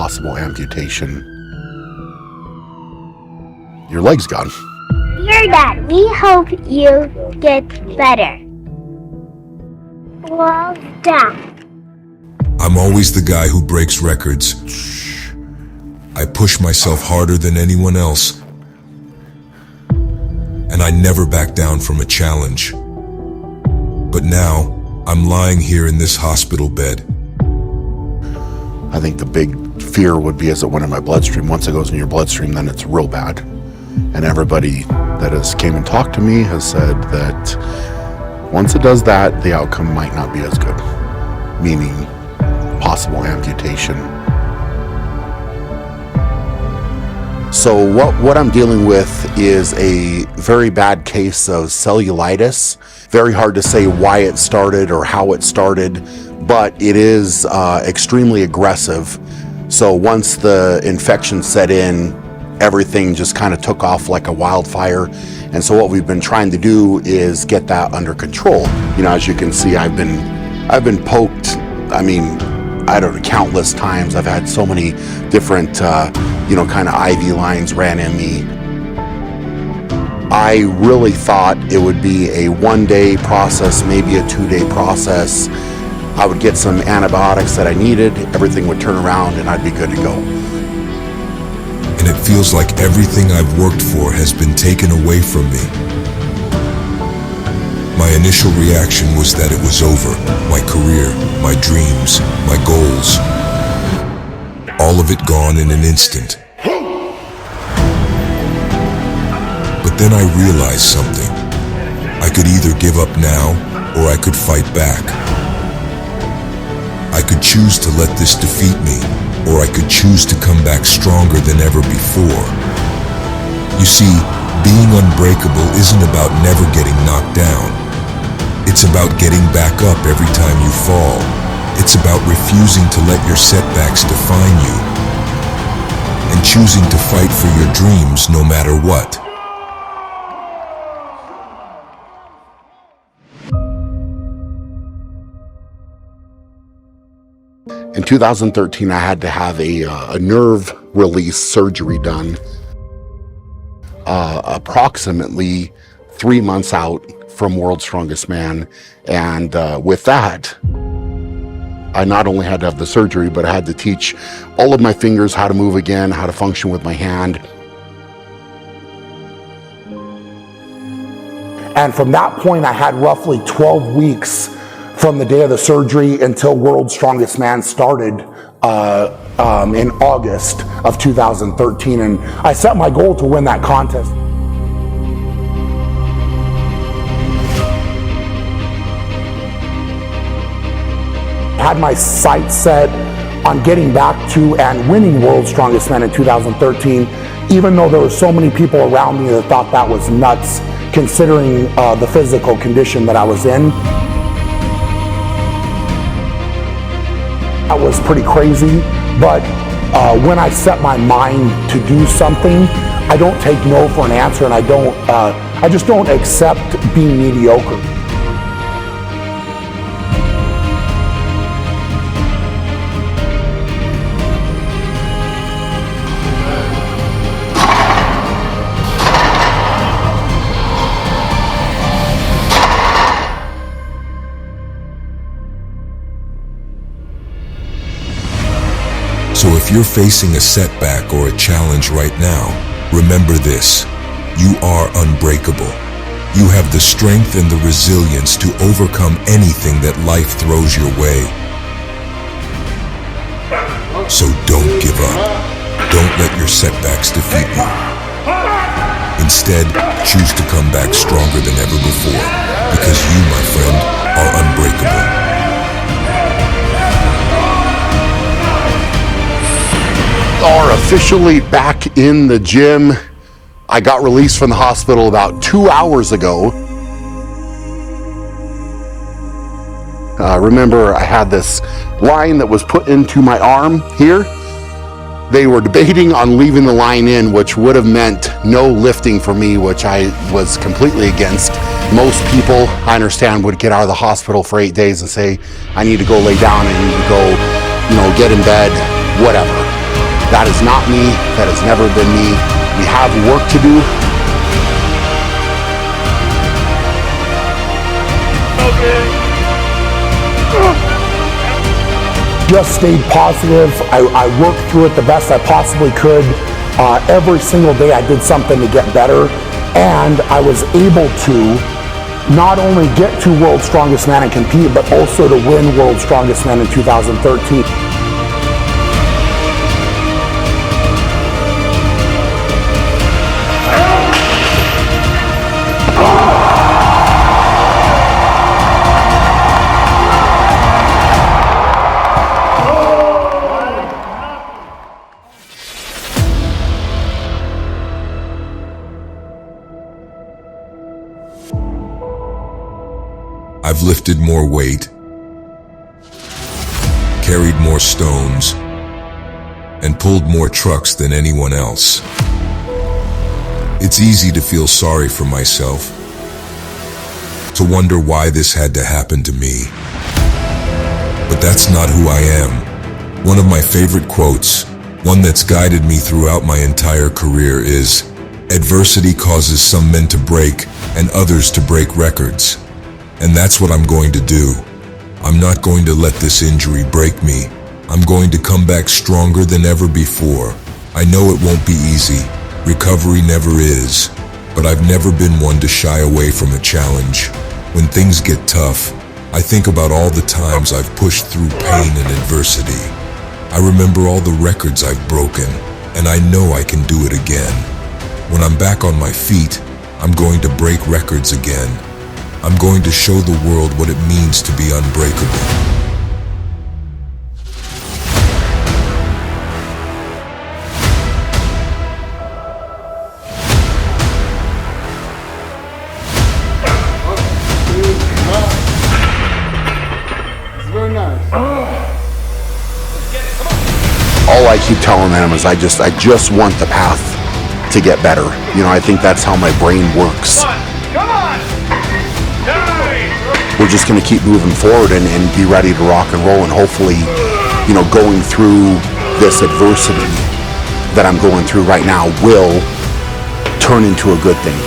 possible amputation. Your leg's gone. Dear Dad, we hope you get better. Well done. I'm always the guy who breaks records. I push myself harder than anyone else. And I never back down from a challenge. But now, I'm lying here in this hospital bed. I think the big fear would be as it went in my bloodstream. Once it goes in your bloodstream, then it's real bad. And everybody that has came and talked to me has said that once it does that, the outcome might not be as good, meaning possible amputation. So what I'm dealing with is a very bad case of cellulitis. Very hard to say why it started or how it started, but it is extremely aggressive. So once the infection set in, everything just kind of took off like a wildfire. And so what we've been trying to do is get that under control. You know, as you can see, I've been poked. I mean, I don't know, countless times. I've had so many different, kind of IV lines ran in me. I really thought it would be a 1-day process, maybe a 2-day process. I would get some antibiotics that I needed, everything would turn around and I'd be good to go. And it feels like everything I've worked for has been taken away from me. My initial reaction was that it was over. My career, my dreams, my goals. All of it gone in an instant. But then I realized something. I could either give up now, or I could fight back. I could choose to let this defeat me, or I could choose to come back stronger than ever before. You see, being unbreakable isn't about never getting knocked down. It's about getting back up every time you fall. It's about refusing to let your setbacks define you, and choosing to fight for your dreams no matter what. In 2013, I had to have a nerve release surgery done approximately 3 months out from World's Strongest Man. And with that, I not only had to have the surgery, but I had to teach all of my fingers how to move again, how to function with my hand. And from that point, I had roughly 12 weeks from the day of the surgery until World's Strongest Man started in August of 2013. And I set my goal to win that contest. I had my sights set on getting back to and winning World's Strongest Man in 2013, even though there were so many people around me that thought that was nuts, considering the physical condition that I was in. That was pretty crazy, but when I set my mind to do something, I don't take no for an answer, and I just don't accept being mediocre. So if you're facing a setback or a challenge right now, remember this: you are unbreakable. You have the strength and the resilience to overcome anything that life throws your way. So don't give up. Don't let your setbacks defeat you. Instead, choose to come back stronger than ever before, because you, my friend, are unbreakable. Are officially back in the gym. I got released from the hospital about 2 hours ago. Remember, I had this line that was put into my arm here. They were debating on leaving the line in, which would have meant no lifting for me, which I was completely against. Most people, I understand, would get out of the hospital for 8 days and say, I need to go lay down, I need to go, get in bed, whatever. That is not me. That has never been me. We have work to do. Just stayed positive. I worked through it the best I possibly could. Every single day I did something to get better, and I was able to not only get to World's Strongest Man and compete, but also to win World's Strongest Man in 2013. I've lifted more weight, carried more stones, and pulled more trucks than anyone else. It's easy to feel sorry for myself, to wonder why this had to happen to me. But that's not who I am. One of my favorite quotes, one that's guided me throughout my entire career, is, "Adversity causes some men to break and others to break records." And that's what I'm going to do. I'm not going to let this injury break me. I'm going to come back stronger than ever before. I know it won't be easy. Recovery never is. But I've never been one to shy away from a challenge. When things get tough, I think about all the times I've pushed through pain and adversity. I remember all the records I've broken, and I know I can do it again. When I'm back on my feet, I'm going to break records again. I'm going to show the world what it means to be unbreakable. Very nice. All I keep telling them is I just want the path to get better. You know, I think that's how my brain works. Come on! We're just going to keep moving forward and be ready to rock and roll, and hopefully, you know, going through this adversity that I'm going through right now will turn into a good thing.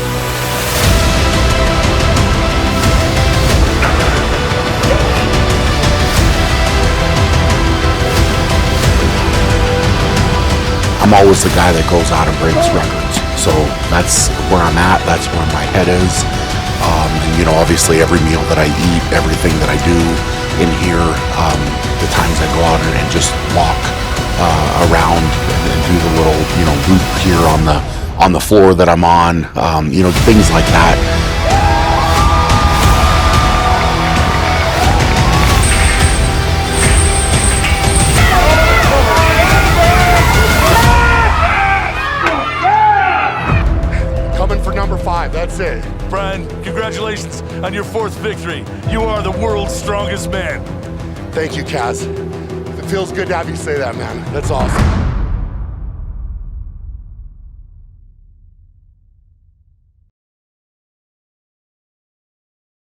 I'm always the guy that goes out and breaks records. So that's where I'm at. That's where my head is. And, you know, obviously every meal that I eat, everything that I do in here, the times I go out and just walk around and do the little, you know, loop here on the floor that I'm on, you know, things like that. Coming for number 5, that's it. Brian, congratulations on your 4th victory. You are the world's strongest man. Thank you, Kaz. It feels good to have you say that, man. That's awesome.